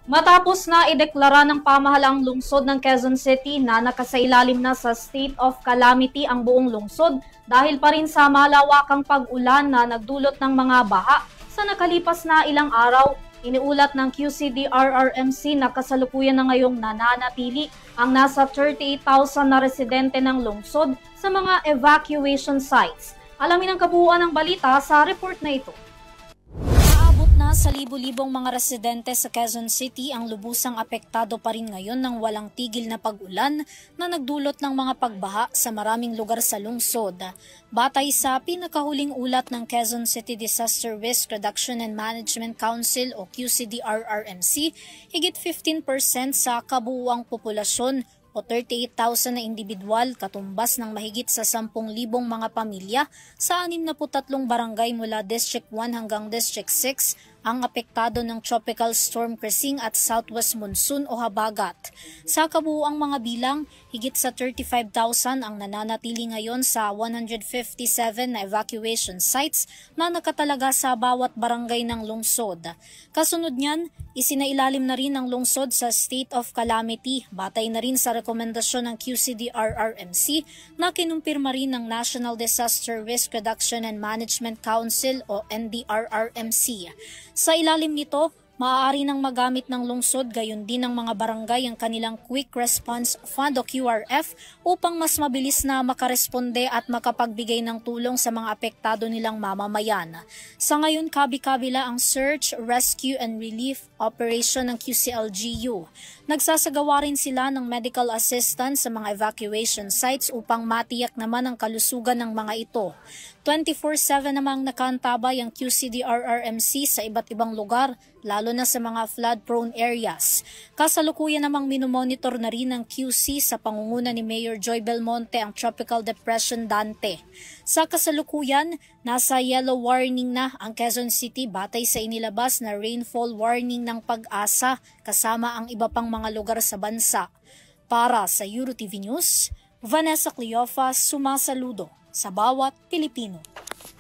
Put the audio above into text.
Matapos na ideklara ng pamahalaang lungsod ng Quezon City na nakasailalim na sa state of calamity ang buong lungsod dahil pa rin sa malawakang pag-ulan na nagdulot ng mga baha sa nakalipas na ilang araw, iniulat ng QCD-RRMC na kasalukuyan na ngayong nananatili ang nasa 38,000 na residente ng lungsod sa mga evacuation sites. Alamin ang kabuuan ng balita sa report na ito. Sa libu-libong mga residente sa Quezon City ang lubusang apektado pa rin ngayon ng walang tigil na pag-ulan na nagdulot ng mga pagbaha sa maraming lugar sa lungsod. Batay sa pinakahuling ulat ng Quezon City Disaster Risk Reduction and Management Council o QCD-RRMC, higit 15% sa kabuuang populasyon o 38,000 na individual katumbas ng mahigit sa 10,000 mga pamilya sa 63 barangay mula District 1 hanggang District 6 ang apektado ng Tropical Storm Kresing at Southwest Monsoon o Habagat. Sa kabuuang mga bilang, higit sa 35,000 ang nananatili ngayon sa 157 na evacuation sites na nakatalaga sa bawat barangay ng lungsod. Kasunod niyan, isinailalim na rin ang lungsod sa state of calamity batay na rin sa rekomendasyon ng QCD-RRMC na kinumpirma rin ng National Disaster Risk Reduction and Management Council o NDRRMC. Sa ilalim nito, maaari nang magamit ng lungsod gayon din ng mga barangay ang kanilang Quick Response Fund o QRF upang mas mabilis na makaresponde at makapagbigay ng tulong sa mga apektado nilang mamamayan. Sa ngayon, kabi-kabila ang Search, Rescue and Relief Operation ng QCLGU. Nagsasagawa rin sila ng medical assistance sa mga evacuation sites upang matiyak naman ang kalusugan ng mga ito. 24/7 namang nakaantabay ang QCD-RRMC sa iba't ibang lugar, lalo na sa mga flood-prone areas. Kasalukuyan namang minomonitor na rin ng QC sa pangunguna ni Mayor Joy Belmonte ang Tropical Depression Dante. Sa kasalukuyan, nasa yellow warning na ang Quezon City batay sa inilabas na rainfall warning ng Pag-asa kasama ang iba pang mga lugar sa bansa. Para sa EuroTV News, Vanessa Cleofa sumasaludo sa bawat Pilipino.